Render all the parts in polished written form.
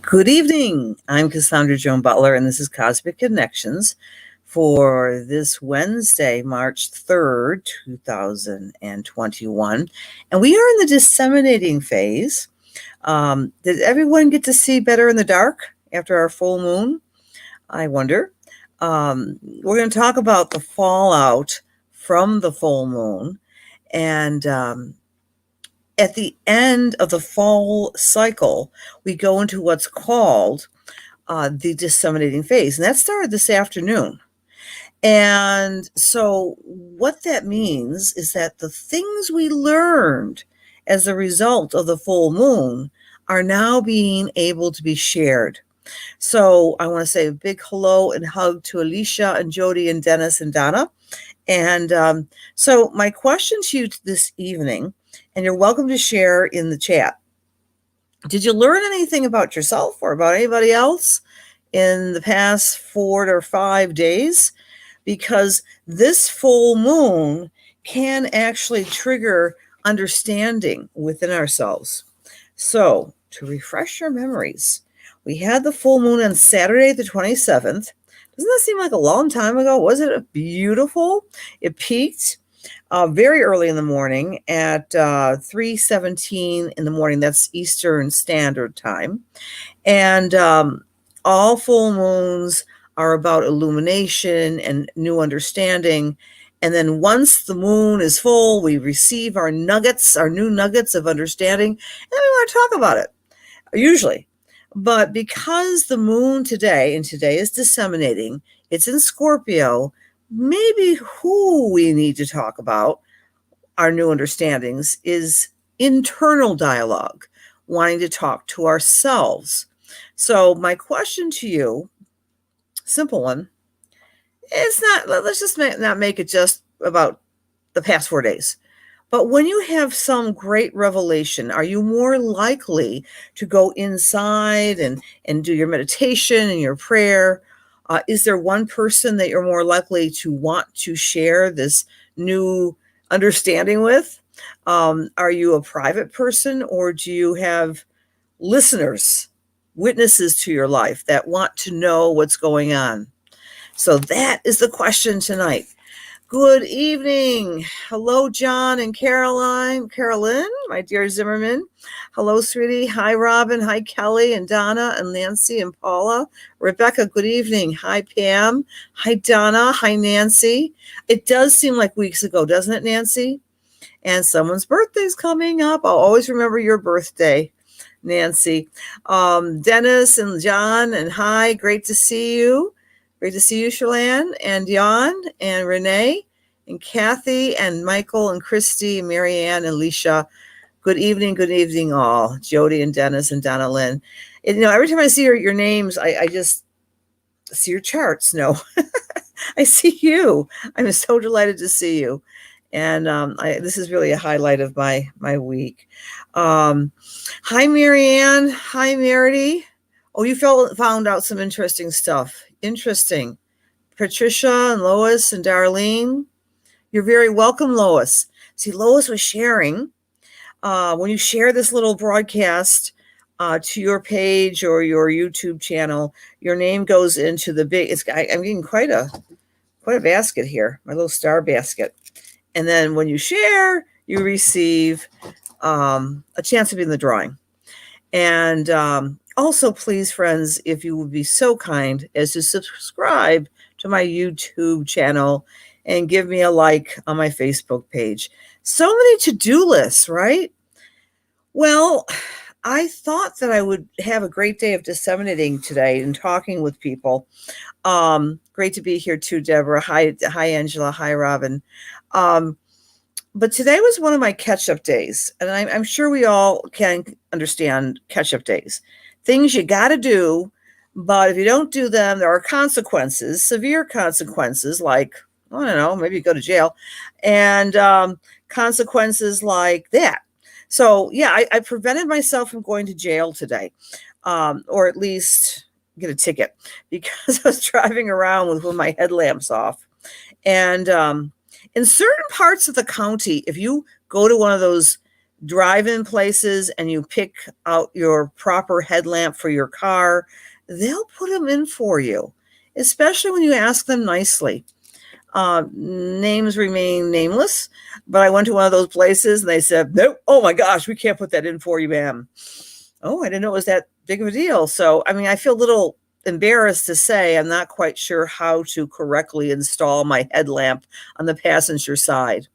Good evening. I'm Cassandra Joan Butler, and this is Cosmic Connections for this Wednesday, March 3rd, 2021. And we are in the disseminating phase. Did everyone get to see better in the dark after our full moon? I wonder. We're going to talk about the fallout from the full moon. And at the end of the fall cycle, we go into what's called the disseminating phase. And that started this afternoon. And so what that means is that the things we learned as a result of the full moon are now being able to be shared. So I want to say a big hello and hug to Alicia and Jody and Dennis and Donna. And so my question to you this evening, and you're welcome to share in the chat. Did you learn anything about yourself or about anybody else in the past 4 or 5 days? Because this full moon can actually trigger understanding within ourselves. So to refresh your memories, we had the full moon on Saturday, the 27th. Doesn't that seem like a long time ago? Wasn't it beautiful? It peaked very early in the morning at 3:17 in the morning. That's Eastern Standard Time. And all full moons are about illumination and new understanding. And then once the moon is full, we receive our nuggets, our new nuggets of understanding, and then we want to talk about it, usually. But because the moon today, and today is disseminating, it's in Scorpio, maybe who we need to talk about, our new understandings, is internal dialogue, wanting to talk to ourselves. So my question to you, simple one, it's not, let's just not make it just about the past 4 days. But when you have some great revelation, are you more likely to go inside and do your meditation and your prayer? Is there one person that you're more likely to want to share this new understanding with? Are you a private person, or do you have listeners, witnesses to your life that want to know what's going on? So that is the question tonight. Good evening. Hello, John and Carolyn, my dear Zimmerman. Hello, sweetie. Hi, Robin. Hi, Kelly and Donna and Nancy and Paula. Rebecca, good evening. Hi, Pam. Hi, Donna. Hi, Nancy. It does seem like weeks ago, doesn't it, Nancy? And someone's birthday's coming up. I'll always remember your birthday, Nancy. Dennis and John, and hi, great to see you. Great to see you, Shalane, and Jan, and Renee, and Kathy, and Michael, and Christy, and Marianne, and Alicia. Good evening, all. Jody, and Dennis, and Donna Lynn. And, every time I see your names, I just see your charts. No, I see you. I'm so delighted to see you. And this is really a highlight of my week. Hi, Marianne. Hi, Merity. Oh, you found out some interesting stuff. Interesting. Patricia and Lois and Darlene. You're very welcome, Lois. See, Lois was sharing. When you share this little broadcast to your page or your YouTube channel, your name goes into the big. I'm getting quite a basket here, my little star basket. And then when you share, you receive a chance to be in the drawing. And also, please, friends, if you would be so kind as to subscribe to my YouTube channel and give me a like on my Facebook page. So many to-do lists, right? Well, I thought that I would have a great day of disseminating today and talking with people. Great to be here too, Deborah. Hi, Angela. Hi, Robin. But today was one of my catch-up days, and I'm sure we all can understand catch-up days. Things you got to do, but if you don't do them, there are consequences, severe consequences, like, I don't know, maybe you go to jail, and consequences like that. So, yeah, I prevented myself from going to jail today, or at least get a ticket, because I was driving around with my headlamps off. And in certain parts of the county, if you go to one of those drive in places and you pick out your proper headlamp for your car, they'll put them in for you, especially when you ask them nicely. Names remain nameless, but I went to one of those places and they said, nope, oh my gosh, we can't put that in for you, ma'am. Oh, I didn't know it was that big of a deal. So, I mean, I feel a little embarrassed to say I'm not quite sure how to correctly install my headlamp on the passenger side.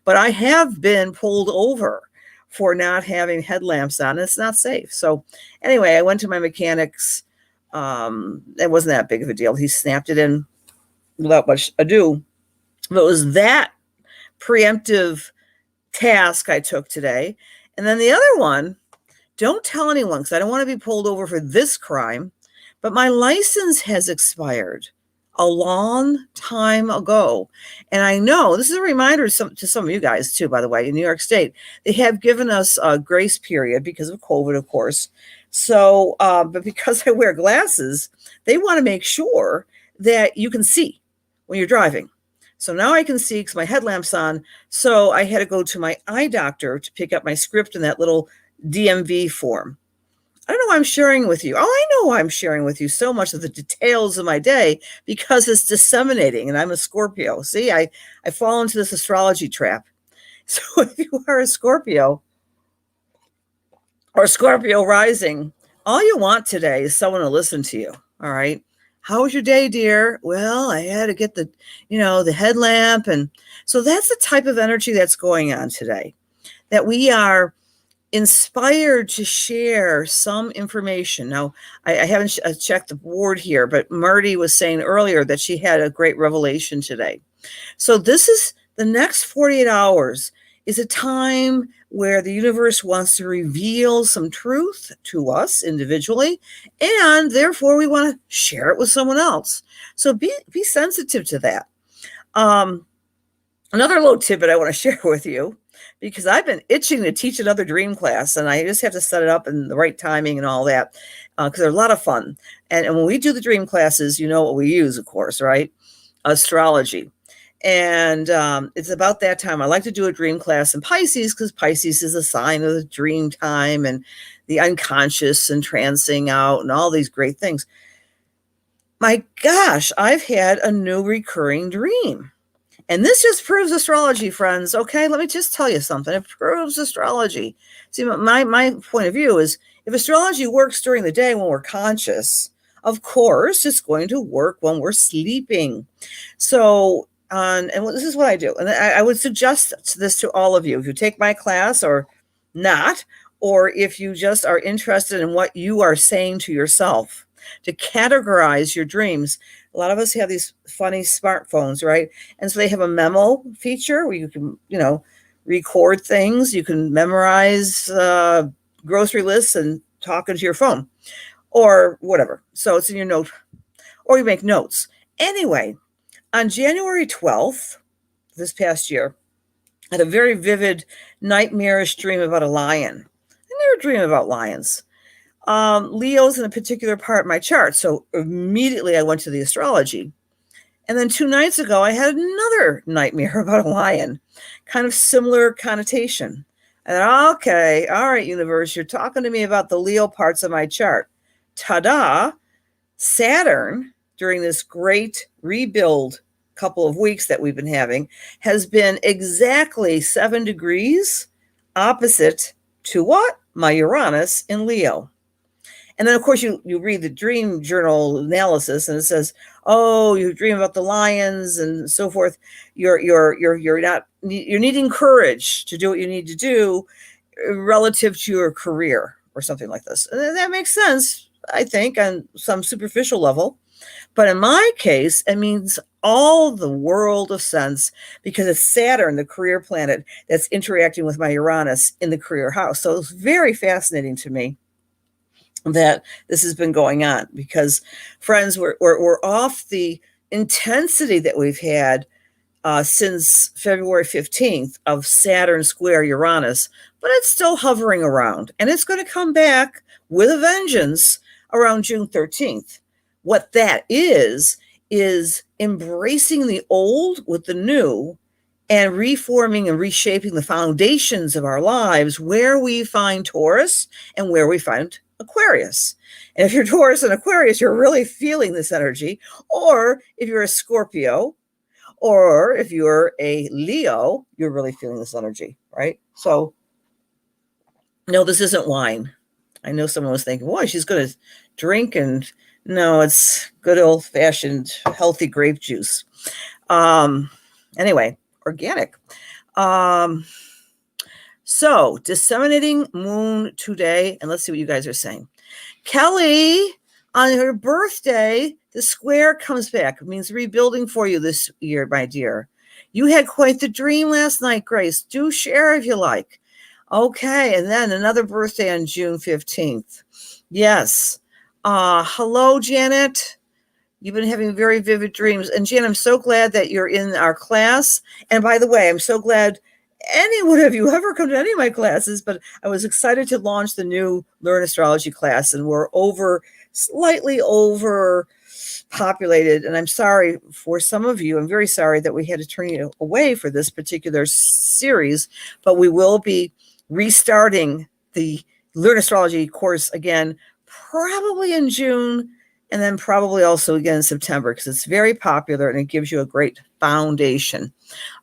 But I have been pulled over for not having headlamps on. It's not safe. So anyway, I went to my mechanic's. It wasn't that big of a deal. He snapped it in without much ado. But it was that preemptive task I took today. And then the other one, don't tell anyone because I don't want to be pulled over for this crime, but my license has expired a long time ago. And I know this is a reminder to some of you guys too, by the way, in New York State, they have given us a grace period because of COVID, of course. So, but because I wear glasses, they want to make sure that you can see when you're driving. So now I can see because my headlamp's on. So I had to go to my eye doctor to pick up my script in that little DMV form. I don't know why I'm sharing with you. Oh, I know why I'm sharing with you so much of the details of my day, because it's disseminating and I'm a Scorpio. See, I fall into this astrology trap. So if you are a Scorpio or Scorpio rising, all you want today is someone to listen to you. All right. How was your day, dear? Well, I had to get the headlamp. And so that's the type of energy that's going on today, that we are inspired to share some information. Now, I haven't checked the board here, but Marty was saying earlier that she had a great revelation today. So this is the next 48 hours is a time where the universe wants to reveal some truth to us individually, and therefore we want to share it with someone else. So be sensitive to that. Another little tidbit I want to share with you, because I've been itching to teach another dream class, and I just have to set it up in the right timing and all that, because they're a lot of fun. And when we do the dream classes, you know what we use, of course, right? Astrology. And it's about that time. I like to do a dream class in Pisces because Pisces is a sign of the dream time and the unconscious and trancing out and all these great things. My gosh, I've had a new recurring dream. And this just proves astrology, friends. Okay, let me just tell you something. It proves astrology. See, my point of view is if astrology works during the day when we're conscious, of course, it's going to work when we're sleeping. So, and this is what I do. And I would suggest this to all of you. If you take my class or not, or if you just are interested in what you are saying to yourself, to categorize your dreams. A lot of us have these funny smartphones, right? And so they have a memo feature where you can, record things. You can memorize grocery lists and talk into your phone or whatever. So it's in your note, or you make notes. Anyway, on January 12th, this past year, I had a very vivid nightmarish dream about a lion. I never dream about lions. Leo's in a particular part of my chart. So immediately I went to the astrology. And then 2 nights ago, I had another nightmare about a lion, kind of similar connotation. And okay, all right, universe, you're talking to me about the Leo parts of my chart. Ta-da! Saturn, during this great rebuild couple of weeks that we've been having, has been exactly 7 degrees opposite to what? My Uranus in Leo. And then, of course, you read the dream journal analysis, and it says, "Oh, you dream about the lions and so forth. You're needing courage to do what you need to do relative to your career," or something like this. And that makes sense, I think, on some superficial level. But in my case, it means all the world of sense because it's Saturn, the career planet, that's interacting with my Uranus in the career house. So it's very fascinating to me that this has been going on because, friends, we're off the intensity that we've had since February 15th of Saturn square Uranus, but it's still hovering around, and it's going to come back with a vengeance around June 13th. What that is embracing the old with the new and reforming and reshaping the foundations of our lives, where we find Taurus and where we find Aquarius. And if you're Taurus and Aquarius, you're really feeling this energy. Or if you're a Scorpio, or if you're a Leo, you're really feeling this energy, right? So, no, this isn't wine. I know someone was thinking, boy, she's going to drink, and no, it's good old-fashioned healthy grape juice. Anyway, organic. So, Disseminating Moon today, and let's see what you guys are saying. Kelly, on her birthday, the square comes back. It means rebuilding for you this year, my dear. You had quite the dream last night, Grace. Do share if you like. Okay, and then another birthday on June 15th. Yes. Hello, Janet. You've been having very vivid dreams. And Jan, I'm so glad that you're in our class. And by the way, I'm so glad anyone of you ever come to any of my classes, but I was excited to launch the new Learn Astrology class, and we're slightly overpopulated. And I'm sorry for some of you. I'm very sorry that we had to turn you away for this particular series, but we will be restarting the Learn Astrology course again, probably in June, and then probably also again in September, because it's very popular and it gives you a great foundation.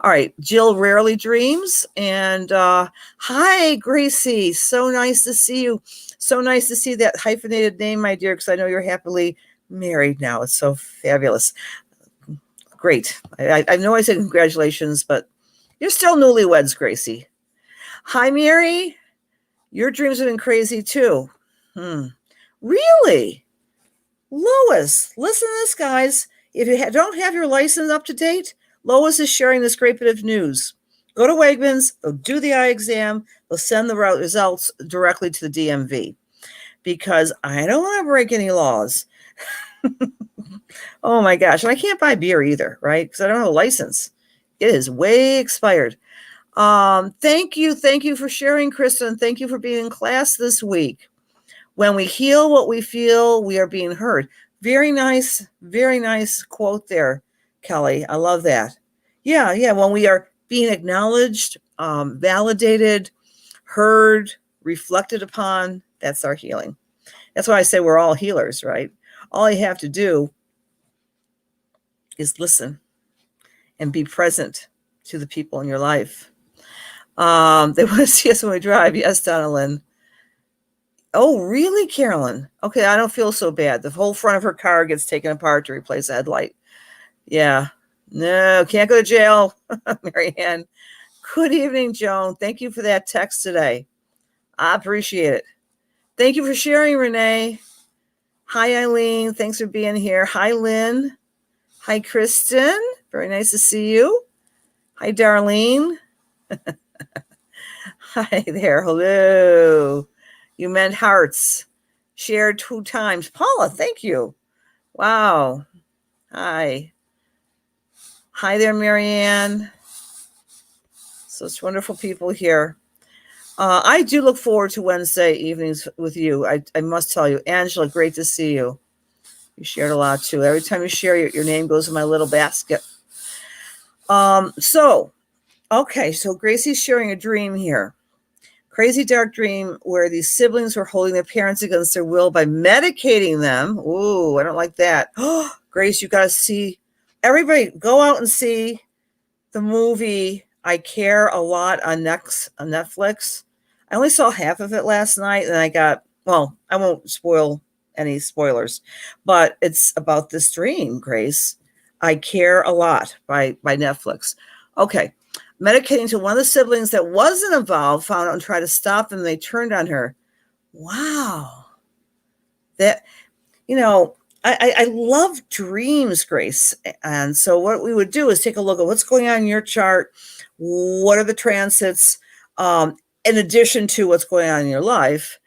All right, Jill rarely dreams. And hi, Gracie. So nice to see you. So nice to see that hyphenated name, my dear, because I know you're happily married now. It's so fabulous. Great. I know I said congratulations, but you're still newlyweds, Gracie. Hi, Mary. Your dreams have been crazy too. Really? Lois, listen to this, guys. If you don't have your license up to date, Lois is sharing this great bit of news. Go to Wegmans, they'll do the eye exam, they'll send the results directly to the DMV, because I don't want to break any laws. Oh my gosh, and I can't buy beer either, right? Because I don't have a license. It is way expired. Thank you for sharing, Kristen. Thank you for being in class this week. When we heal what we feel, we are being heard. Very nice quote there, Kelly. I love that. Yeah. When we are being acknowledged, validated, heard, reflected upon, that's our healing. That's why I say we're all healers, right? All you have to do is listen and be present to the people in your life. They want to see us when we drive. Yes, Donalyn. Oh, really, Carolyn? Okay, I don't feel so bad. The whole front of her car gets taken apart to replace a headlight. Yeah. No, can't go to jail, Marianne. Good evening, Joan. Thank you for that text today. I appreciate it. Thank you for sharing, Renee. Hi, Eileen. Thanks for being here. Hi, Lynn. Hi, Kristen. Very nice to see you. Hi, Darlene. Hi there. Hello. You meant hearts. Shared 2 times. Paula, thank you. Wow. Hi. Hi there, Marianne. Such wonderful people here. I do look forward to Wednesday evenings with you. I must tell you. Angela, great to see you. You shared a lot, too. Every time you share, your name goes in my little basket. So Gracie's sharing a dream here. Crazy dark dream where these siblings were holding their parents against their will by medicating them. Ooh, I don't like that. Grace, you got to see. Everybody, go out and see the movie I Care a Lot on Netflix. I only saw half of it last night, and I won't spoil any spoilers, but it's about this dream, Grace. I Care a Lot by Netflix. Okay. Medicating to one of the siblings that wasn't involved, found out and tried to stop them. They turned on her. Wow. That, I love dreams, Grace. And so what we would do is take a look at what's going on in your chart. What are the transits, in addition to what's going on in your life?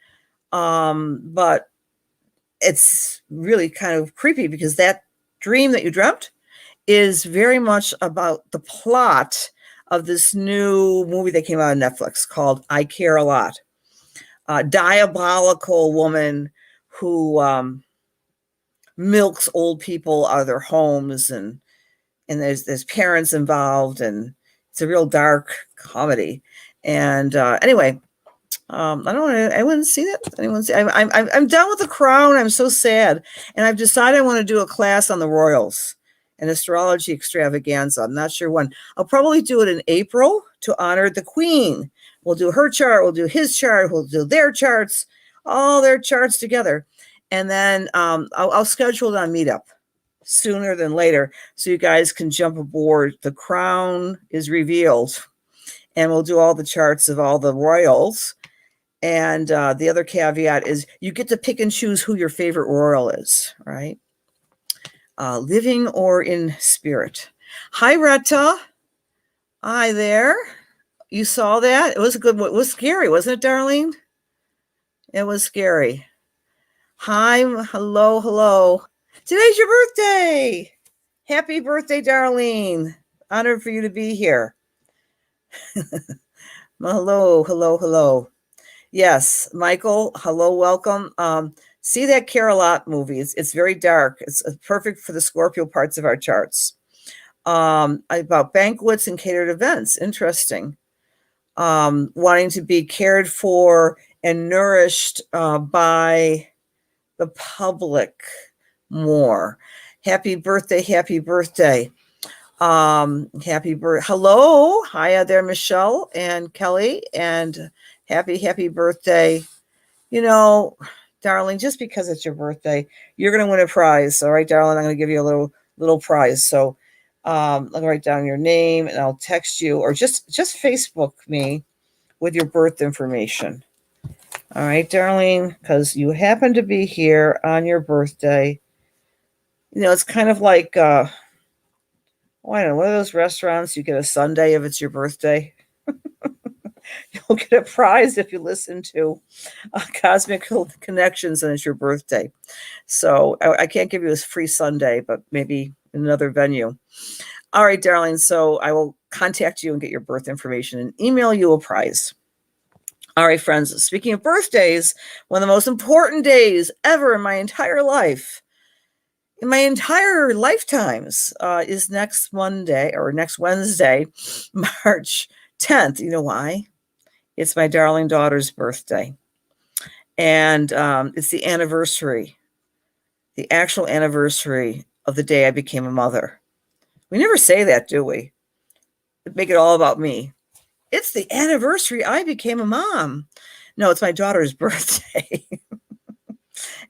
But it's really kind of creepy, because that dream that you dreamt is very much about the plot of this new movie that came out on Netflix called I Care a Lot. A diabolical woman who milks old people out of their homes, and there's parents involved, and It's a real dark comedy. And anyway, I don't want anyone see that. Anyone see? I'm done with The Crown. I'm so sad, and I've decided I want to do a class on the royals, an astrology extravaganza. I'm not sure when. I'll probably do it in April to honor the Queen. We'll do her chart. We'll do his chart. We'll do their charts, all their charts together, and then I'll schedule it on Meetup sooner than later, so you guys can jump aboard. The Crown is revealed, and we'll do all the charts of all the royals. And the other caveat is you get to pick and choose who your favorite royal is, right? Living or in spirit. Hi, Retta. Hi there. You saw that? It was a good one. It was scary, wasn't it, Darlene? It was scary. Hi, hello, hello. Today's your birthday. Happy birthday, Darlene. Honored for you to be here. Hello, hello, hello. Yes, Michael, hello, welcome. See that Care-a-Lot movie. It's very dark. It's perfect for the Scorpio parts of our charts. About banquets and catered events. Interesting. Wanting to be cared for and nourished by the public more. Happy birthday, happy birthday. Hello. Hiya there, Michelle and Kelly, and happy birthday. You know, darling, just because it's your birthday, you're going to win a prize. All right, darling, I'm going to give you a little prize. So I'll write down your name and I'll text you, or just Facebook me with your birth information. All right, darling, because you happen to be here on your birthday. You know, it's kind of like, I don't know, one of those restaurants, you get a sundae if it's your birthday. You'll get a prize if you listen to Cosmic Connections and it's your birthday. So I can't give you a free sundae, but maybe in another venue. All right, darling. So I will contact you and get your birth information and email you a prize. All right, friends. Speaking of birthdays, one of the most important days ever in my entire life, in my entire lifetimes, is next Wednesday, March 10th. You know why? It's my darling daughter's birthday. And it's the anniversary, the actual anniversary of the day I became a mother. We never say that, do we? Make it all about me. It's the anniversary I became a mom. No, it's my daughter's birthday.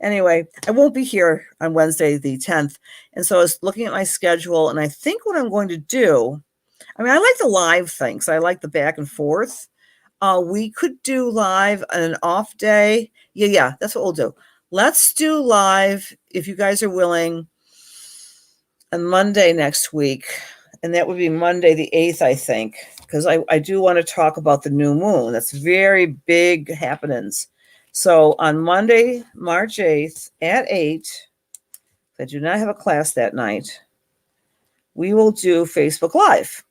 Anyway, I won't be here on Wednesday, the 10th. And so I was looking at my schedule, and I think what I'm going to do, I like the live things. I like the back and forth. We could do live on an off day. Yeah, that's what we'll do. Let's do live, if you guys are willing, on Monday next week. And that would be Monday the 8th, I think, because I do want to talk about the new moon. That's very big happenings. So on Monday, March 8th at 8, I do not have a class that night, we will do Facebook Live.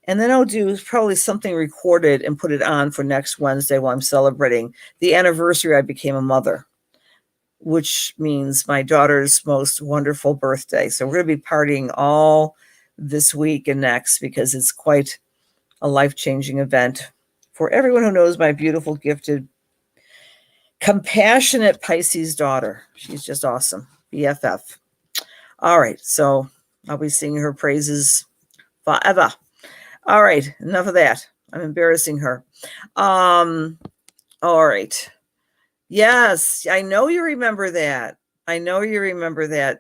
And then I'll do probably something recorded and put it on for next Wednesday while I'm celebrating the anniversary I became a mother, which means my daughter's most wonderful birthday. So we're going to be partying all this week and next because it's quite a life-changing event for everyone who knows my beautiful, gifted, compassionate Pisces daughter. She's just awesome. BFF. All right. So I'll be singing her praises forever. All right, enough of that. I'm embarrassing her. All right. Yes, I know you remember that.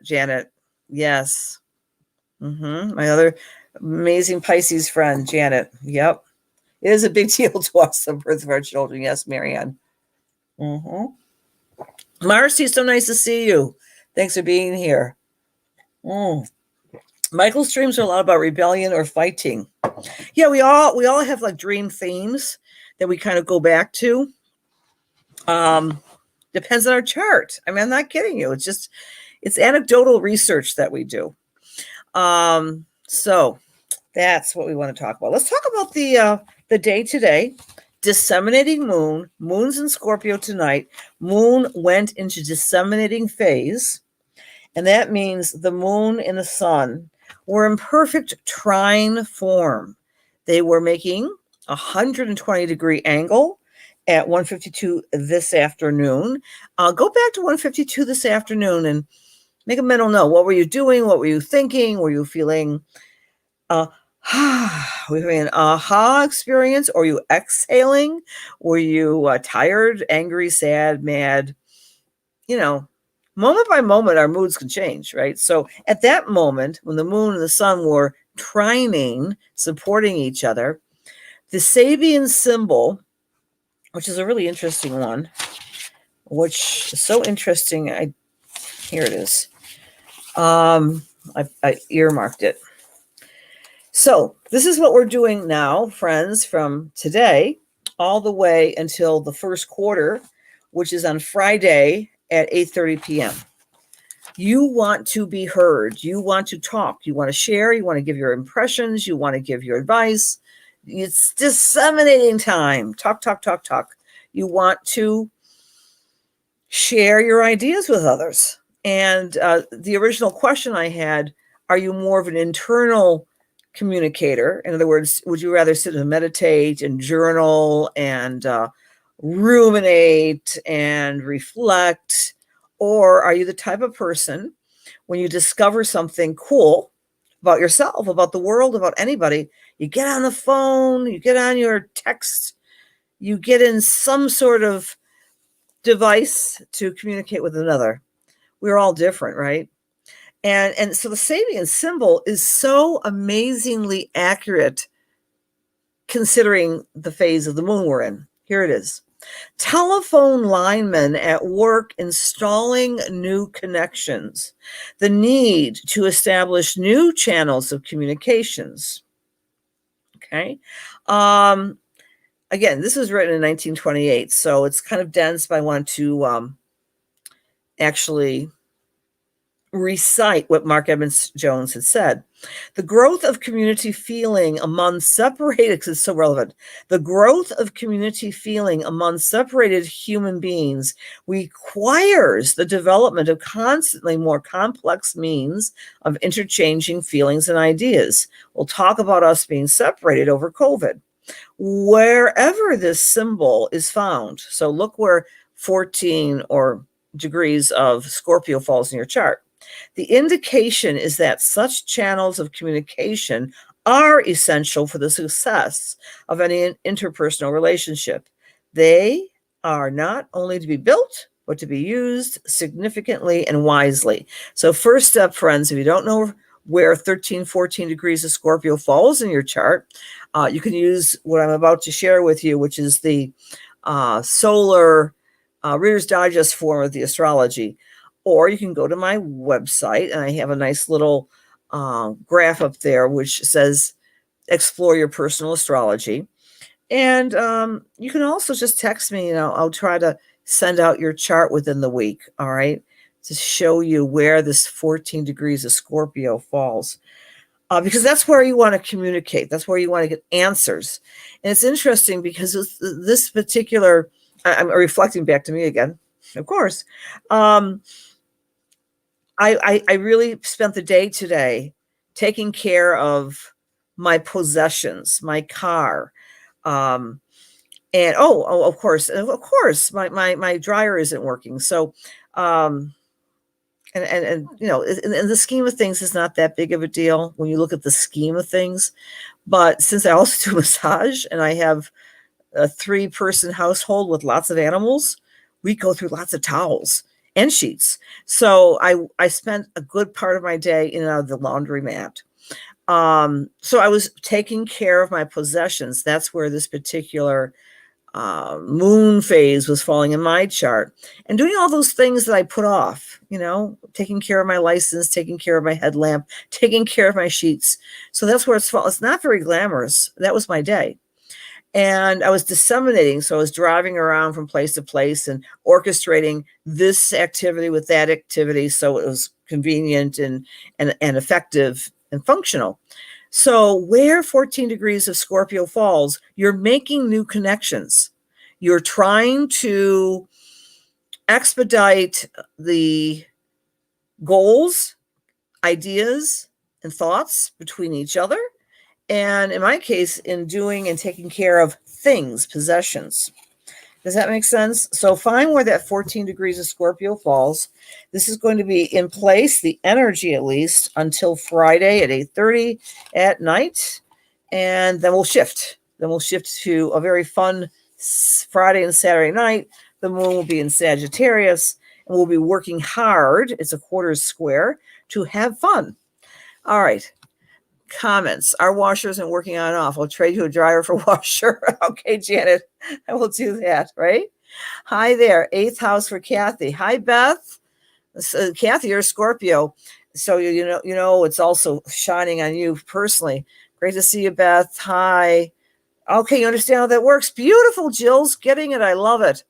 Janet. Yes. My other amazing Pisces friend, Janet. Yep. It is a big deal to us, the birth of our children. Yes, Marianne. Marcy, so nice to see you. Thanks for being here. Michael's dreams are a lot about rebellion or fighting. Yeah, we all have like dream themes that we kind of go back to. Depends on our chart. I'm not kidding you. It's anecdotal research that we do. So that's what we want to talk about. Let's talk about the day today. Disseminating moon. Moon's in Scorpio tonight. Moon went into disseminating phase. And that means the moon and the sun were in perfect trine form. They were making a 120-degree angle at 1:52 this afternoon. Go back to 1:52 this afternoon and make a mental note. What were you doing? What were you thinking? Were you feeling were you having an aha experience? Or were you exhaling? Were you tired, angry, sad, mad? Moment by moment, our moods can change, right? So at that moment, when the moon and the sun were trining, supporting each other, the Sabian symbol, which is a really interesting one, which is so interesting. Here it is. I earmarked it. So this is what we're doing now, friends, from today all the way until the first quarter, which is on Friday at 8:30 p.m. You want to be heard. You want to talk. You want to share. You want to give your impressions. You want to give your advice. It's disseminating time. Talk, talk, talk, talk. You want to share your ideas with others. And the original question I had, are you more of an internal communicator? In other words, would you rather sit and meditate and journal and ruminate and reflect? Or are you the type of person, when you discover something cool about yourself, about the world, about anybody, you get on the phone, you get on your text, you get in some sort of device to communicate with another? We're all different, right? And so the Sabian symbol is so amazingly accurate considering the phase of the moon we're in. Here it is. Telephone linemen at work installing new connections. The need to establish new channels of communications. Okay. Again, this was written in 1928, so it's kind of dense, but I want to actually recite what Mark Edmonds Jones had said. The growth of community feeling among separated, because it's so relevant, the growth of community feeling among separated human beings requires the development of constantly more complex means of interchanging feelings and ideas. We'll talk about us being separated over COVID. Wherever this symbol is found, so look where 14 or degrees of Scorpio falls in your chart. The indication is that such channels of communication are essential for the success of any interpersonal relationship. They are not only to be built, but to be used significantly and wisely. So first step, friends, if you don't know where 13, 14 degrees of Scorpio falls in your chart, you can use what I'm about to share with you, which is the solar Reader's Digest form of the astrology. Or you can go to my website, and I have a nice little graph up there which says explore your personal astrology. And you can also just text me, and I'll try to send out your chart within the week, all right, to show you where this 14 degrees of Scorpio falls. Because that's where you want to communicate. That's where you want to get answers. And it's interesting because this particular, I'm reflecting back to me again, of course. I really spent the day today taking care of my possessions, my car, and of course, my dryer isn't working. So, and in the scheme of things, it's not that big of a deal when you look at the scheme of things. But since I also do massage and I have a 3-person household with lots of animals, we go through lots of towels and sheets. So I spent a good part of my day in and out of the laundromat. So I was taking care of my possessions. That's where this particular moon phase was falling in my chart, and doing all those things that I put off, taking care of my license, taking care of my headlamp, taking care of my sheets. So that's where it's falling. It's not very glamorous. That was my day. And I was disseminating. So I was driving around from place to place and orchestrating this activity with that activity. So it was convenient and effective and functional. So where 14 degrees of Scorpio falls, you're making new connections. You're trying to expedite the goals, ideas, and thoughts between each other. And in my case, in doing and taking care of things, possessions. Does that make sense? So find where that 14 degrees of Scorpio falls. This is going to be in place, the energy at least, until Friday at 8:30 at night. And then we'll shift. Then we'll shift to a very fun Friday and Saturday night. The moon will be in Sagittarius, and we'll be working hard. It's a quarter square to have fun. All right. Comments. Our washer isn't working on and off. I'll trade you a dryer for washer. Okay, Janet, I will do that, right? Hi there. 8th house for Kathy. Hi, Beth. Kathy, you're a Scorpio. So you know it's also shining on you personally. Great to see you, Beth. Hi. Okay, you understand how that works. Beautiful, Jill's getting it. I love it.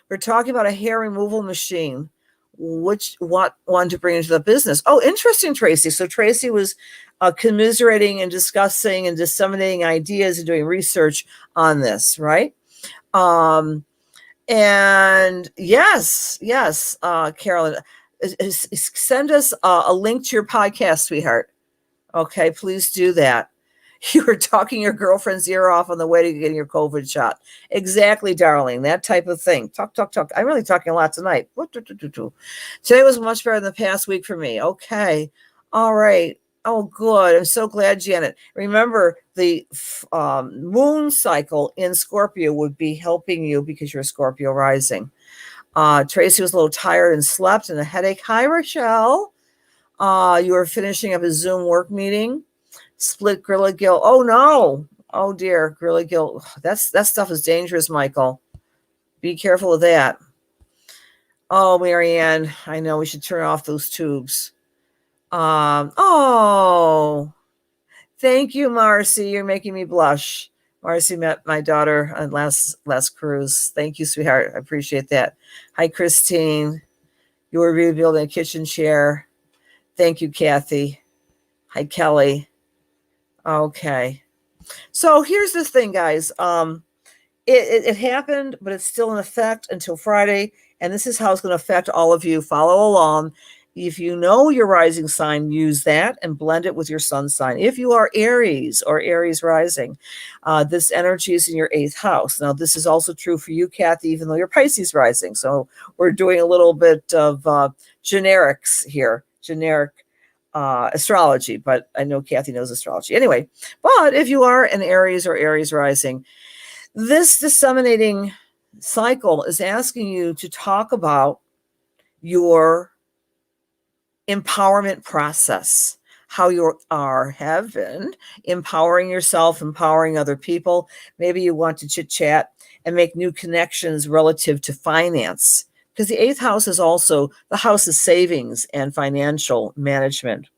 We're talking about a hair removal machine. What one to bring into the business? Oh, interesting, Tracy. So Tracy was commiserating and discussing and disseminating ideas and doing research on this, right? And yes, Carolyn, send us a link to your podcast, sweetheart. Okay, please do that. You were talking your girlfriend's ear off on the way to getting your COVID shot. Exactly, darling. That type of thing. Talk. I'm really talking a lot tonight. Today was much better than the past week for me. Okay. All right. Oh, good. I'm so glad, Janet. Remember, the moon cycle in Scorpio would be helping you because you're a Scorpio rising. Tracy was a little tired and slept and a headache. Hi, Rochelle. You were finishing up a Zoom work meeting. Split Gorilla Gill. Oh no. Oh dear. Gorilla Gill. That stuff is dangerous, Michael. Be careful of that. Oh, Marianne. I know we should turn off those tubes. Oh. Thank you, Marcy. You're making me blush. Marcy met my daughter on last cruise. Thank you, sweetheart. I appreciate that. Hi, Christine. You were rebuilding a kitchen chair. Thank you, Kathy. Hi, Kelly. Okay. So here's the thing, guys. It happened, but it's still in effect until Friday. And this is how it's going to affect all of you. Follow along. If you know your rising sign, use that and blend it with your sun sign. If you are Aries or Aries rising, this energy is in your 8th house. Now, this is also true for you, Kathy, even though you're Pisces rising. So we're doing a little bit of generics here, generic astrology, but I know Kathy knows astrology. Anyway, but if you are an Aries or Aries rising, this disseminating cycle is asking you to talk about your empowerment process, how you have been empowering yourself, empowering other people. Maybe you want to chit chat and make new connections relative to finance, because the 8th house is also the house of savings and financial management.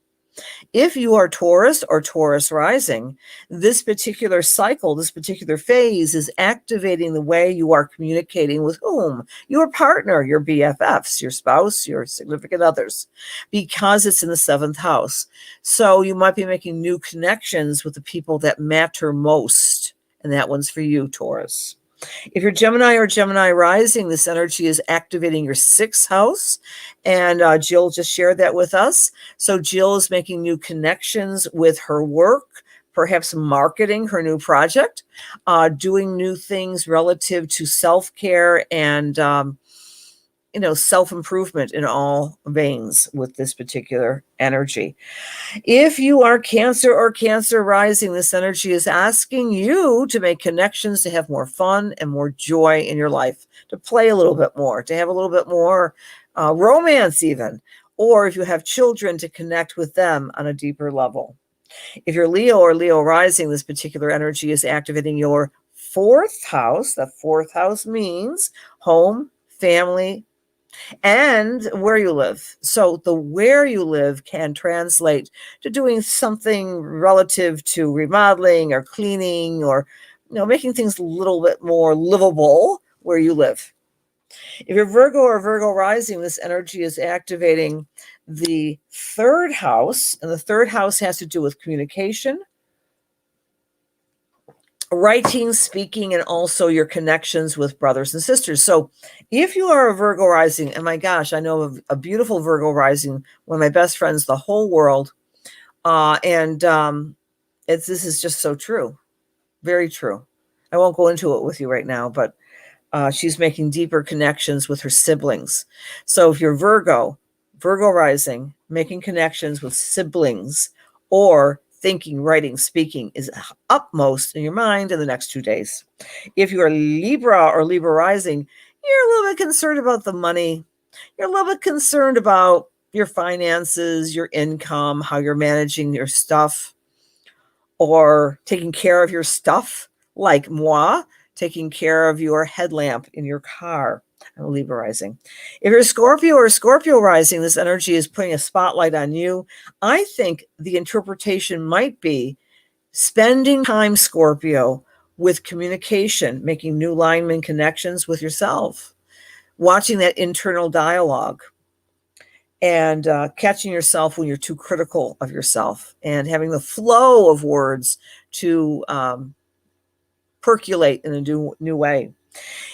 If you are Taurus or Taurus rising, this particular cycle, this particular phase is activating the way you are communicating with whom? Your partner, your BFFs, your spouse, your significant others, because it's in the 7th house. So you might be making new connections with the people that matter most. And that one's for you, Taurus. If you're Gemini or Gemini rising, this energy is activating your 6th house. And Jill just shared that with us. So Jill is making new connections with her work, perhaps marketing her new project, doing new things relative to self-care and self-improvement in all veins with this particular energy. If you are Cancer or Cancer rising, this energy is asking you to make connections, to have more fun and more joy in your life, to play a little bit more, to have a little bit more romance even, or if you have children, to connect with them on a deeper level. If you're Leo or Leo rising, this particular energy is activating your 4th house. The 4th house means home, family, and where you live. So the where you live can translate to doing something relative to remodeling or cleaning or making things a little bit more livable where you live. If you're Virgo or Virgo rising, this energy is activating the 3rd house, and the 3rd house has to do with communication, writing, speaking, and also your connections with brothers and sisters. So if you are a Virgo rising, and my gosh, I know a beautiful Virgo rising, one of my best friends, the whole world. And This is just so true. Very true. I won't go into it with you right now, but she's making deeper connections with her siblings. So if you're Virgo Rising, making connections with siblings or thinking, writing, speaking is upmost in your mind in the next 2 days. If you are Libra or Libra Rising, you're a little bit concerned about the money. You're a little bit concerned about your finances, your income, how you're managing your stuff, or taking care of your stuff, like moi, taking care of your headlamp in your car. I'm a Libra Rising. If you're Scorpio or Scorpio Rising, this energy is putting a spotlight on you. I think the interpretation might be spending time, Scorpio, with communication, making new lineman connections with yourself, watching that internal dialogue, and catching yourself when you're too critical of yourself, and having the flow of words to percolate in a new way.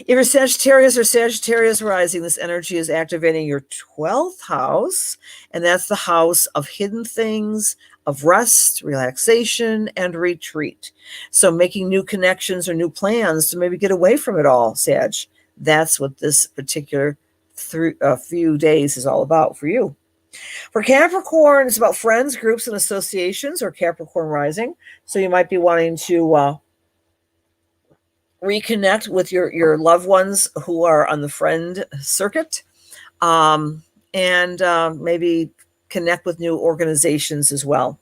If you're Sagittarius or Sagittarius Rising, this energy is activating your 12th house, and that's the house of hidden things, of rest, relaxation, and retreat. So making new connections or new plans to maybe get away from it all, Sag. That's what this particular few days is all about for you. For Capricorn, it's about friends, groups, and associations, or Capricorn Rising. So you might be wanting to reconnect with your loved ones who are on the friend circuit, and maybe connect with new organizations as well.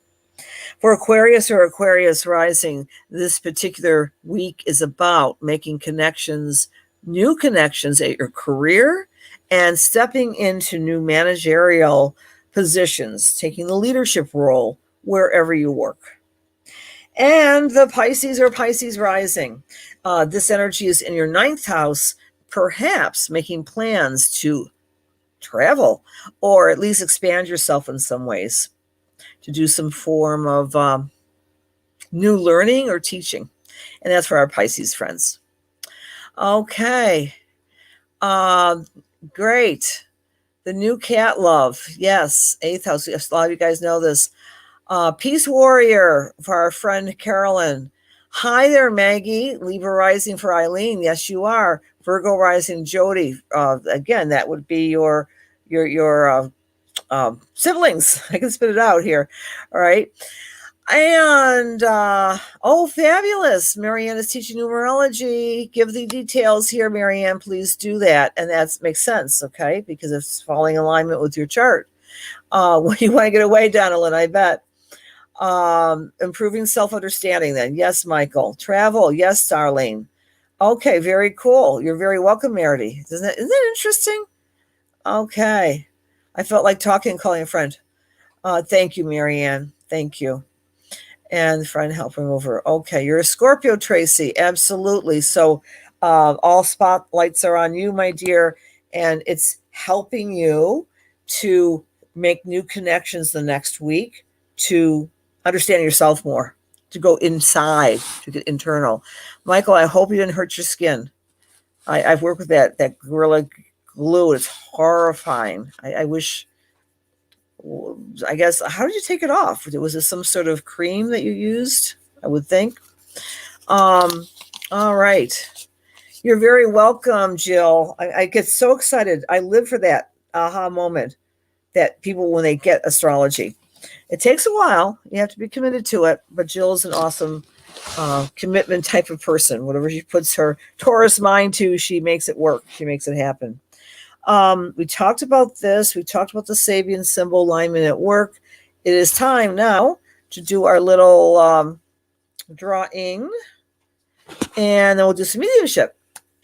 For Aquarius or Aquarius Rising, this particular week is about making connections, new connections at your career, and stepping into new managerial positions, taking the leadership role wherever you work. And the Pisces or Pisces Rising, this energy is in your 9th house, perhaps making plans to travel or at least expand yourself in some ways, to do some form of new learning or teaching. And that's for our Pisces friends. Okay. Great. The new cat love. Yes. 8th house. Yes, a lot of you guys know this. Peace warrior for our friend Carolyn. Hi there, Maggie. Libra Rising for Eileen. Yes, you are. Virgo Rising Jody. Again, that would be your siblings. I can spit it out here. All right. And, fabulous. Marianne is teaching numerology. Give the details here, Marianne. Please do that. And that makes sense, okay? Because it's falling in alignment with your chart. When you want to get away, Donalyn, I bet. Improving self-understanding then. Yes, Michael. Travel. Yes, Darlene. Okay, very cool. You're very welcome, Merity. Isn't that interesting? Okay. I felt like talking and calling a friend. Thank you, Marianne. Thank you. And friend helping over. Okay, you're a Scorpio, Tracy. Absolutely. So all spotlights are on you, my dear. And it's helping you to make new connections the next week, to understand yourself more, to go inside, to get internal. Michael, I hope you didn't hurt your skin. I've worked with that Gorilla Glue. It's horrifying. I wish, I guess, how did you take it off? Was it some sort of cream that you used? I would think. All right. You're very welcome, Jill. I get so excited. I live for that aha moment that people, when they get astrology, it takes a while. You have to be committed to it. But Jill's an awesome commitment type of person. Whatever she puts her Taurus mind to, she makes it work. She makes it happen. We talked about this. We talked about the Sabian symbol alignment at work. It is time now to do our little drawing. And then we'll do some mediumship.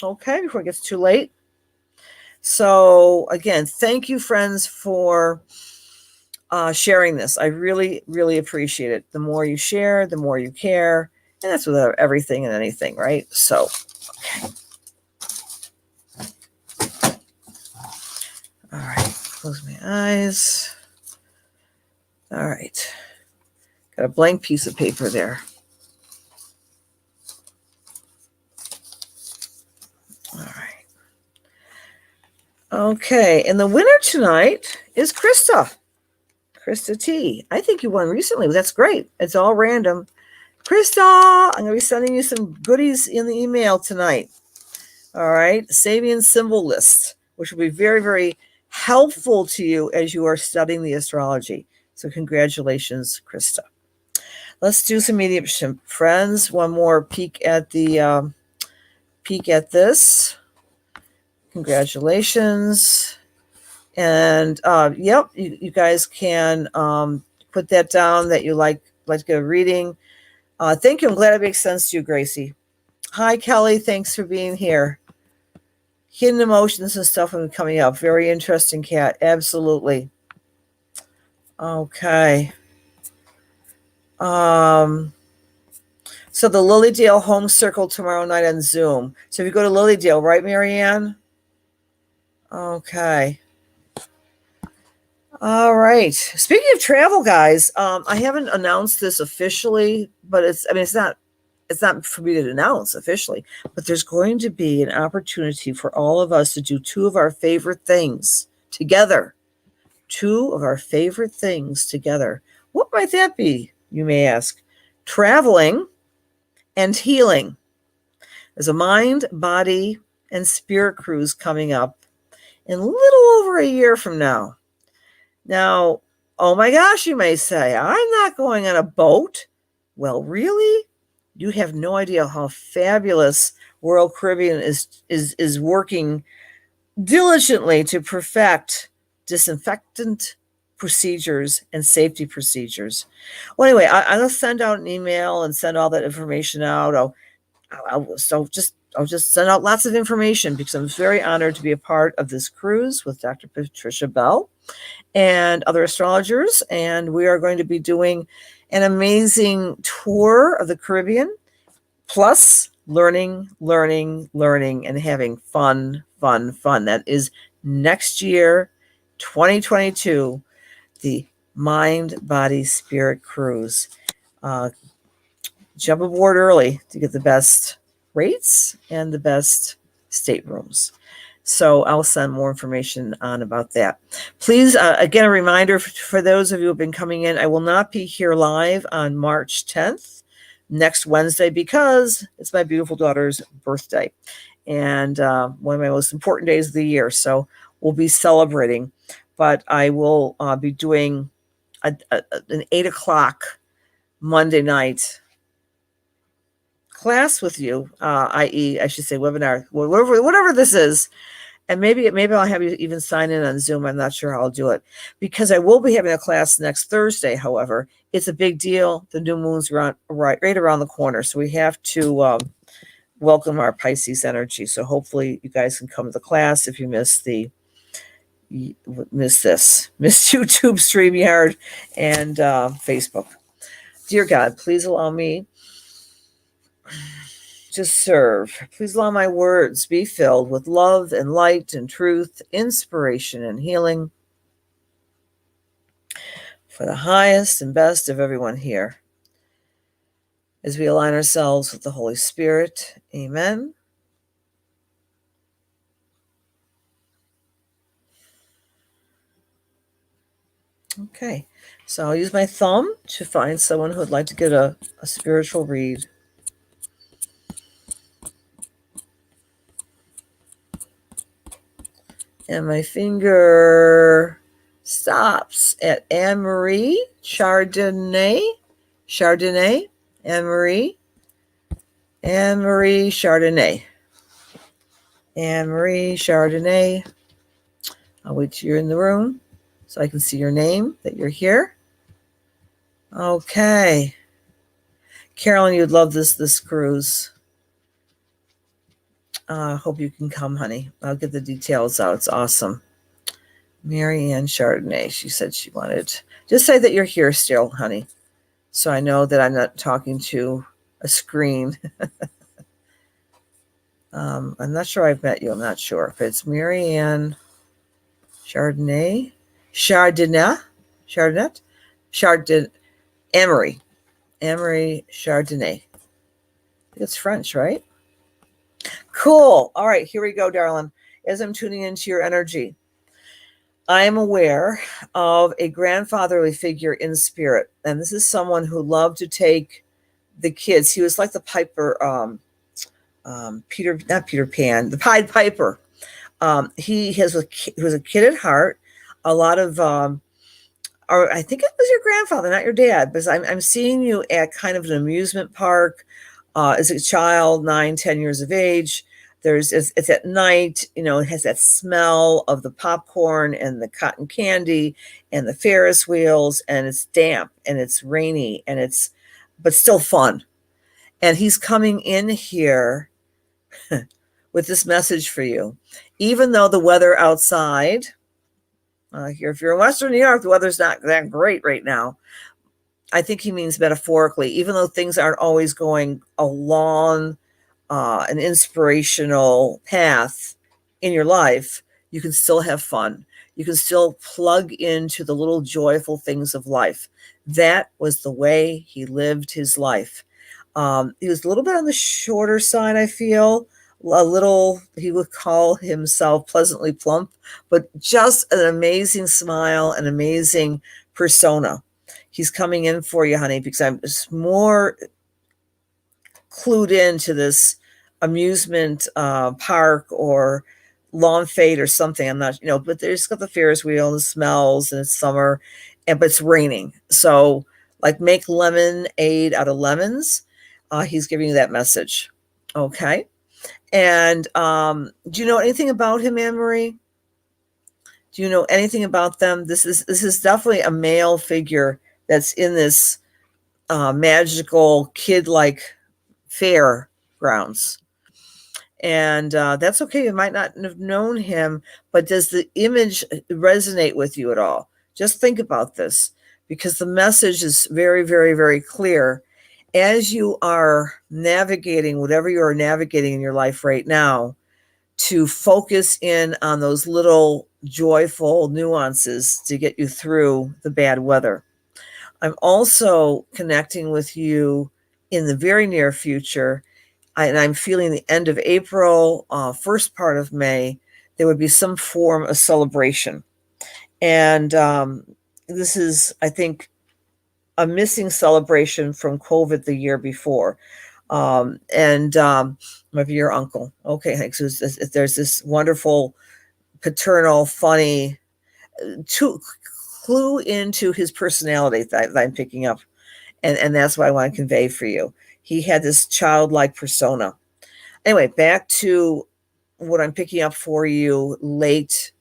Okay, before it gets too late. So again, thank you, friends, for sharing this. I really, really appreciate it. The more you share, the more you care. And that's with everything and anything, right? So, okay. All right, close my eyes. All right. Got a blank piece of paper there. All right. Okay, and the winner tonight is Krista T. I think you won recently, but that's great. It's all random. Krista, I'm going to be sending you some goodies in the email tonight. All right. Sabian symbol list, which will be very, very helpful to you as you are studying the astrology. So congratulations, Krista. Let's do some mediumship, friends. One more peek at the this. Congratulations. And yep, you guys can put that down that you like to get a reading. Thank you. I'm glad it makes sense to you, Gracie. Hi, Kelly. Thanks for being here. Hidden emotions and stuff are coming up. Very interesting, Kat. Absolutely. Okay. So the Lilydale Home Circle tomorrow night on Zoom. So if you go to Lilydale, right, Marianne? Okay. All right. Speaking of travel, guys, I haven't announced this officially, but it's not for me to announce officially, but there's going to be an opportunity for all of us to do two of our favorite things together. Two of our favorite things together. What might that be, you may ask? Traveling and healing. There's a mind, body, and spirit cruise coming up in a little over a year from now. Now, oh my gosh, you may say, I'm not going on a boat. Well, really? You have no idea how fabulous Royal Caribbean is working diligently to perfect disinfectant procedures and safety procedures. Well, anyway, I'm going to send out an email and send all that information out. I'll just send out lots of information because I'm very honored to be a part of this cruise with Dr. Patricia Bell and other astrologers. And we are going to be doing an amazing tour of the Caribbean, plus learning, and having fun. That is next year, 2022, the Mind, Body, Spirit Cruise. Jump aboard early to get the best rates and the best staterooms. So I'll send more information on about that. Please, again, a reminder for those of you who have been coming in, I will not be here live on March 10th, next Wednesday, because it's my beautiful daughter's birthday and one of my most important days of the year. So we'll be celebrating, but I will be doing an 8 o'clock Monday night class with you, i.e., I should say webinar, whatever this is. And maybe I'll have you even sign in on Zoom. I'm not sure how I'll do it because I will be having a class next Thursday. However, it's a big deal. The new moon's right around the corner. So we have to welcome our Pisces energy. So hopefully you guys can come to the class if you missed YouTube, StreamYard, and Facebook. Dear God, please allow me to serve. Please allow my words be filled with love and light and truth, inspiration and healing for the highest and best of everyone here. As we align ourselves with the Holy Spirit, amen. Okay, so I'll use my thumb to find someone who would like to get a spiritual read. And my finger stops at Anne-Marie Chardonnay. Anne-Marie Chardonnay. Anne-Marie Chardonnay. I'll wait till you're in the room so I can see your name, that you're here. Okay. Carolyn, you'd love this cruise. Hope you can come, honey. I'll get the details out. It's awesome. Mary Ann Chardonnay. She said she wanted. Just say that you're here still, honey, so I know that I'm not talking to a screen. I'm not sure I've met you. I'm not sure if it's Mary Ann Chardonnay. Emery Chardonnay. I think it's French, right? Cool. All right, here we go, darling. As I'm tuning into your energy, I am aware of a grandfatherly figure in spirit, and this is someone who loved to take the kids. He was like the Piper, not Peter Pan, the Pied Piper. He was a kid at heart. A lot of, or I think it was your grandfather, not your dad, because I'm seeing you at kind of an amusement park as a child, 9, 10 years of age. It's at night, it has that smell of the popcorn and the cotton candy and the Ferris wheels, and it's damp and it's rainy but still fun. And he's coming in here with this message for you. Even though the weather outside, here, if you're in Western New York, the weather's not that great right now. I think he means metaphorically, even though things aren't always going along an inspirational path in your life, you can still have fun. You can still plug into the little joyful things of life. That was the way he lived his life. He was a little bit on the shorter side, I feel. A little, he would call himself pleasantly plump, but just an amazing smile, an amazing persona. He's coming in for you, honey, because I'm just more clued into this amusement park or lawn fete or something. I'm not, but there's got the Ferris wheel and the smells, and it's summer, but it's raining. So, like, make lemonade out of lemons. He's giving you that message. Okay. And do you know anything about him, Anne Marie? Do you know anything about them? This is definitely a male figure that's in this magical kid-like fairgrounds. And that's okay. You might not have known him, but does the image resonate with you at all? Just think about this, because the message is very, very, very clear. As you are navigating whatever you are navigating in your life right now, to focus in on those little joyful nuances to get you through the bad weather. I'm also connecting with you in the very near future, and I'm feeling the end of April, first part of May, there would be some form of celebration. And this is, I think, a missing celebration from COVID the year before. Maybe your uncle. Okay, so there's this wonderful paternal, funny, clue into his personality that I'm picking up. And that's what I want to convey for you. He had this childlike persona. Anyway, back to what I'm picking up for you late,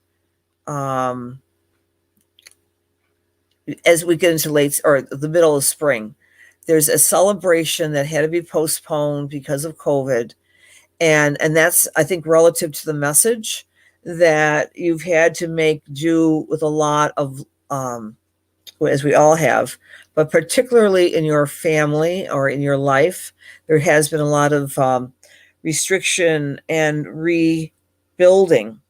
as we get into late or the middle of spring. There's a celebration that had to be postponed because of COVID. And that's, I think, relative to the message that you've had to make do with a lot of, as we all have, but particularly in your family or in your life, there has been a lot of restriction and rebuilding.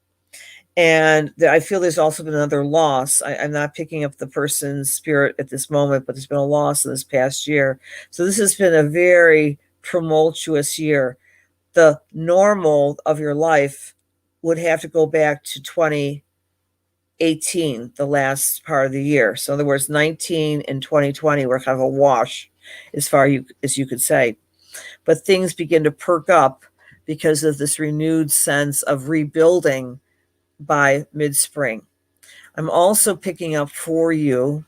And I feel there's also been another loss. I'm not picking up the person's spirit at this moment, but there's been a loss in this past year. So this has been a very tumultuous year. The normal of your life would have to go back to 2018, the last part of the year. So in other words, 19 and 2020 were kind of a wash as far as you could say. But things begin to perk up because of this renewed sense of rebuilding by mid-spring. I'm also picking up for you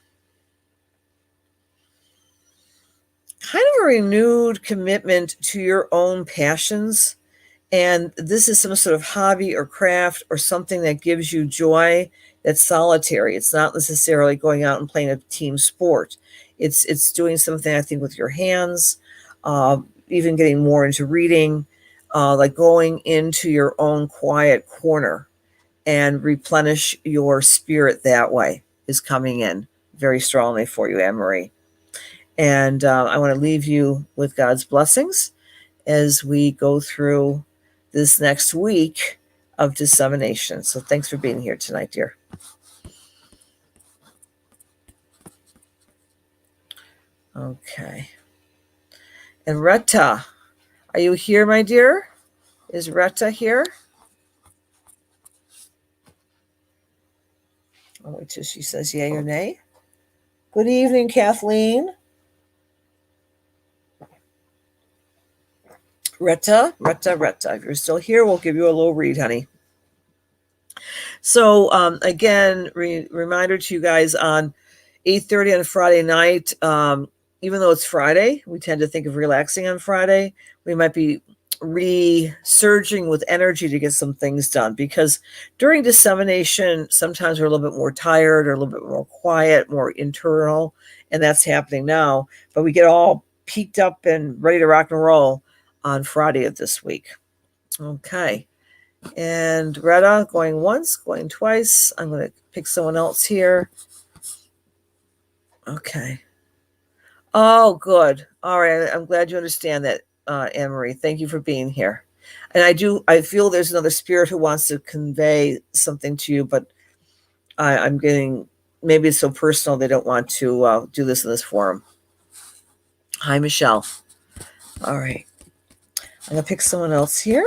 kind of a renewed commitment to your own passions. And this is some sort of hobby or craft or something that gives you joy that's solitary. It's not necessarily going out and playing a team sport. It's doing something, I think, with your hands, even getting more into reading, like going into your own quiet corner and replenish your spirit that way is coming in very strongly for you, Anne-Marie. And I want to leave you with God's blessings as we go through this next week of dissemination. So thanks for being here tonight, dear. Okay. And Retta, are you here, my dear? Is Retta here? I'll wait till she says yay or nay. Good evening, Kathleen. Retta. If you're still here, we'll give you a little read, honey. So again, reminder to you guys on 8:30 on Friday night. Even though it's Friday, we tend to think of relaxing on Friday. We might be resurging with energy to get some things done, because during dissemination, sometimes we're a little bit more tired or a little bit more quiet, more internal, and that's happening now. But we get all peaked up and ready to rock and roll on Friday of this week. Okay. And Retta going once, going twice. I'm going to pick someone else here. Okay. Oh, good. All right. I'm glad you understand that, Anne-Marie. Thank you for being here. And I feel there's another spirit who wants to convey something to you, but I'm getting, maybe it's so personal they don't want to do this in this forum. Hi, Michelle. All right. I'm going to pick someone else here.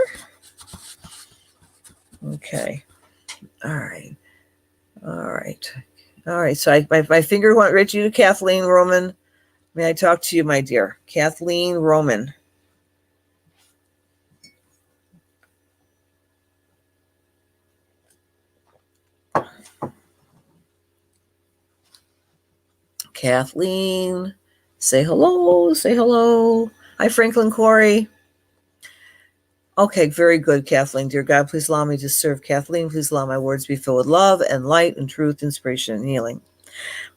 Okay. All right. So my finger went right to you, Kathleen Roman. May I talk to you, my dear? Kathleen Roman. Kathleen, say hello. Hi, Franklin Corey. Okay, very good, Kathleen. Dear God, please allow me to serve Kathleen. Please allow my words to be filled with love and light and truth, inspiration and healing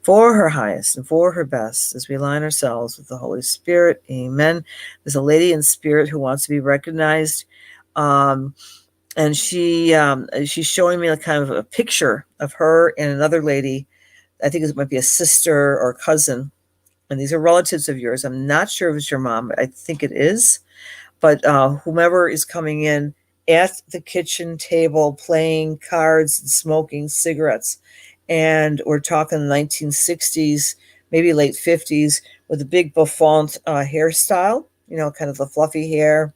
for her highest and for her best, as we align ourselves with the Holy Spirit. Amen. There's a lady in spirit who wants to be recognized. And she's showing me a kind of a picture of her and another lady. I think it might be a sister or cousin. And these are relatives of yours. I'm not sure if it's your mom. I think it is. But whomever is coming in at the kitchen table playing cards and smoking cigarettes. And we're talking 1960s, maybe late 50s, with a big bouffant hairstyle, kind of the fluffy hair,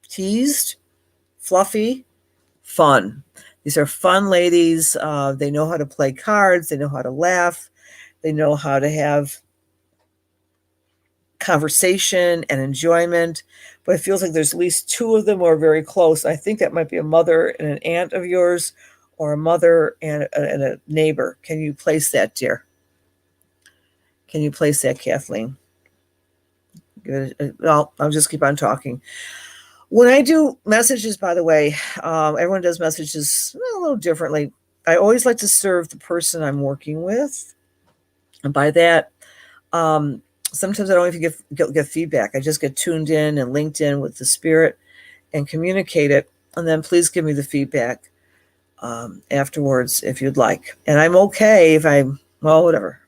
teased, fluffy, fun. These are fun ladies. They know how to play cards. They know how to laugh. They know how to have conversation and enjoyment. But it feels like there's at least two of them who are very close. I think that might be a mother and an aunt of yours, or a mother and a neighbor. Can you place that, dear? Can you place that, Kathleen? Well, I'll just keep on talking. When I do messages, by the way, everyone does messages a little differently. I always like to serve the person I'm working with. And by that, sometimes I don't even get feedback. I just get tuned in and linked in with the spirit and communicate it. And then please give me the feedback afterwards if you'd like. And I'm okay if whatever.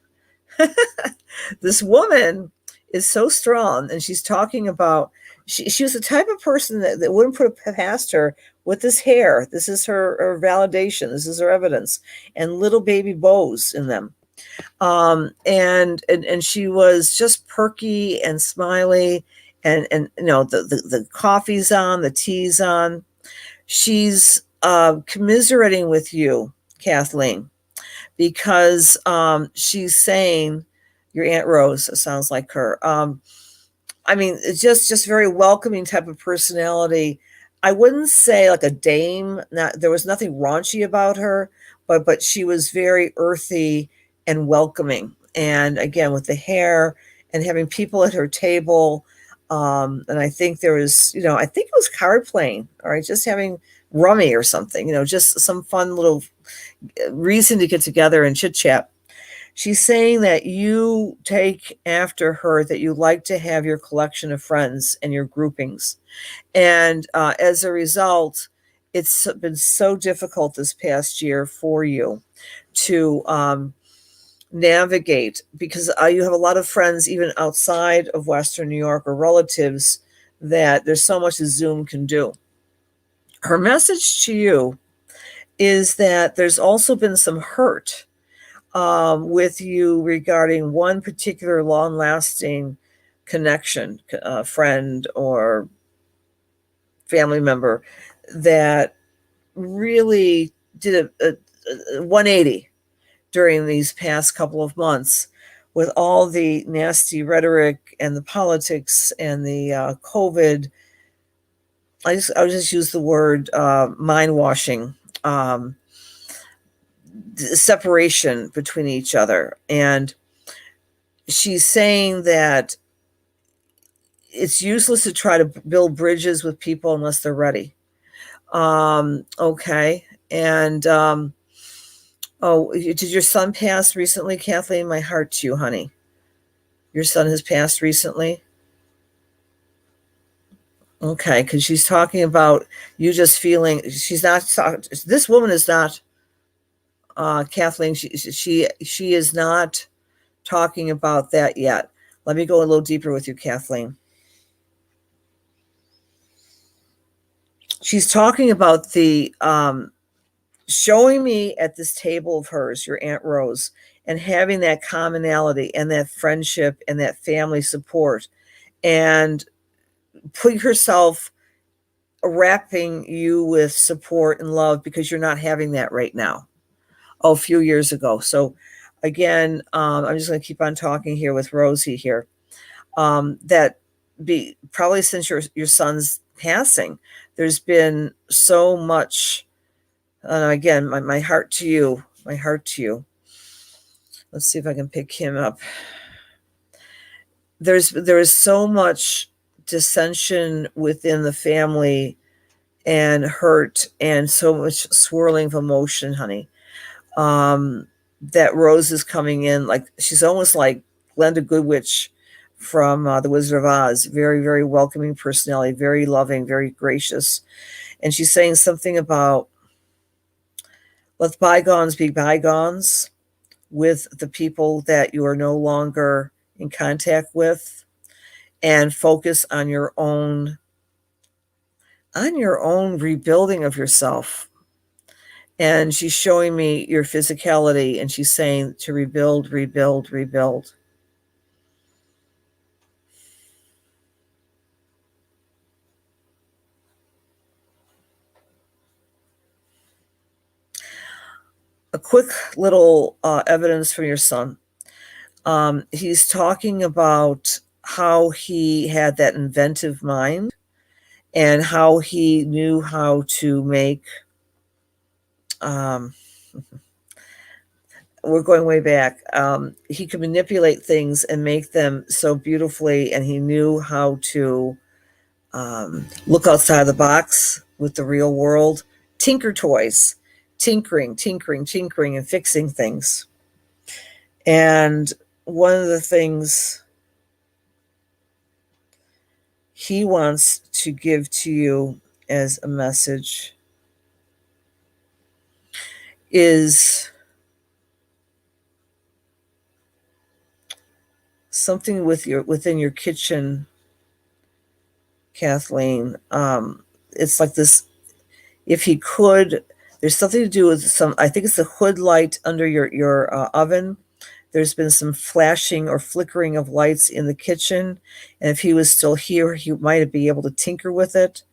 This woman is so strong, and she's talking about, she was the type of person that wouldn't put it past her with this hair. This is her validation. This is her evidence. And little baby bows in them. And she was just perky and smiley, and the coffee's on, the tea's on. She's commiserating with you, Kathleen, because she's saying, your Aunt Rose sounds like her. It's just very welcoming type of personality. I wouldn't say like a dame. There was nothing raunchy about her, but she was very earthy and welcoming. And again, with the hair and having people at her table. And I think there was, I think it was card playing, all right, just having rummy or something, just some fun little reason to get together and chit chat. She's saying that you take after her, that you like to have your collection of friends and your groupings. And as a result, it's been so difficult this past year for you to navigate, because you have a lot of friends even outside of Western New York, or relatives, that there's so much that Zoom can do. Her message to you is that there's also been some hurt with you regarding one particular long-lasting connection, friend or family member, that really did a 180 during these past couple of months, with all the nasty rhetoric and the politics and the COVID, I would just use the word mind washing, separation between each other. And she's saying that it's useless to try to build bridges with people unless they're ready. Okay. And oh, did your son pass recently, Kathleen? My heart to you, honey. Your son has passed recently? Okay, because she's talking about you just feeling, she's not, this woman is not, Kathleen, she is not talking about that yet. Let me go a little deeper with you, Kathleen. She's talking about the, showing me at this table of hers, your Aunt Rose, and having that commonality and that friendship and that family support, and putting herself, wrapping you with support and love, because you're not having that right now. A few years ago. So again, I'm just going to keep on talking here with Rosie here. That be probably since your son's passing, there's been so much. Again, my heart to you, my heart to you. Let's see if I can pick him up. There is so much dissension within the family and hurt and so much swirling of emotion, honey. That Rose is coming in, like she's almost like Glenda Goodwitch from The Wizard of Oz. Very, very welcoming personality, very loving, very gracious. And she's saying something about let bygones be bygones with the people that you are no longer in contact with, and focus on your own rebuilding of yourself. And she's showing me your physicality, and she's saying to rebuild, rebuild, rebuild. A quick little evidence from your son. He's talking about how he had that inventive mind and how he knew how to make we're going way back. He could manipulate things and make them so beautifully, and he knew how to look outside the box with the real world. Tinker toys, tinkering, and fixing things. And one of the things he wants to give to you as a message is something within your kitchen, Kathleen. It's like this, if he could, there's something to do with I think it's the hood light under your oven. There's been some flashing or flickering of lights in the kitchen. And if he was still here, he might be able to tinker with it.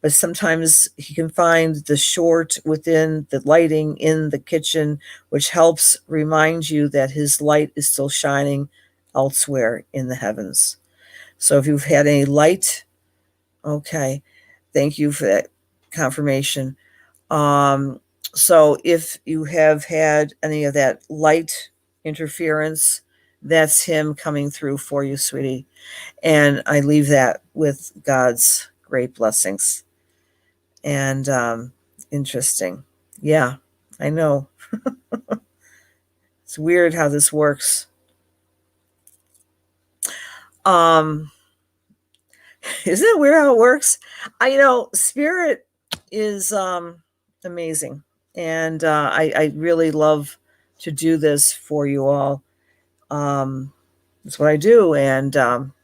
But sometimes he can find the short within the lighting in the kitchen, which helps remind you that his light is still shining elsewhere in the heavens. So if you've had any light, okay, thank you for that confirmation. So if you have had any of that light interference, that's him coming through for you, sweetie. And I leave that with God's great blessings. And interesting. Yeah, I know. It's weird how this works. Isn't it weird how it works? Spirit is amazing. And I really love to do this for you all. That's what I do. And I'm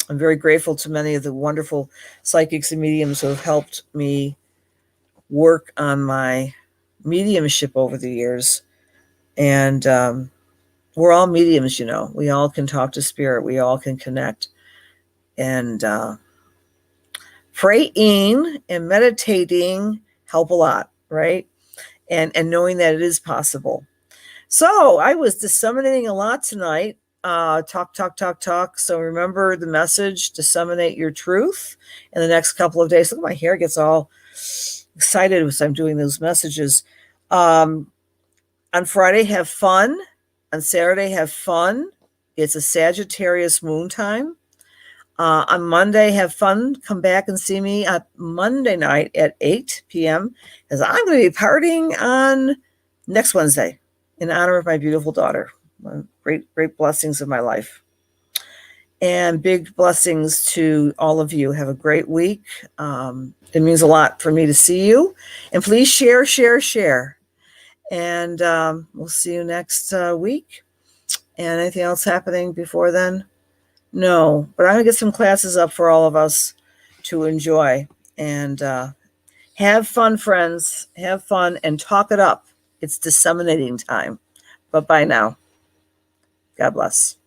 very grateful to many of the wonderful psychics and mediums who have helped me work on my mediumship over the years. And we're all mediums, we all can talk to spirit. We all can connect. And praying and meditating help a lot, right? And knowing that it is possible. So I was disseminating a lot tonight. talk. So remember the message, disseminate your truth in the next couple of days. Look, my hair gets all excited as I'm doing those messages. On Friday, have fun. On Saturday, have fun. It's a Sagittarius moon time. On Monday, have fun. Come back and see me at Monday night at 8 p.m. because I'm going to be partying on next Wednesday in honor of my beautiful daughter. Great blessings of my life. And big blessings to all of you. Have a great week. It means a lot for me to see you. And please share. And we'll see you next week. And anything else happening before then? No, but I'm going to get some classes up for all of us to enjoy. And have fun, friends. Have fun and talk it up. It's disseminating time. Bye-bye now. God bless.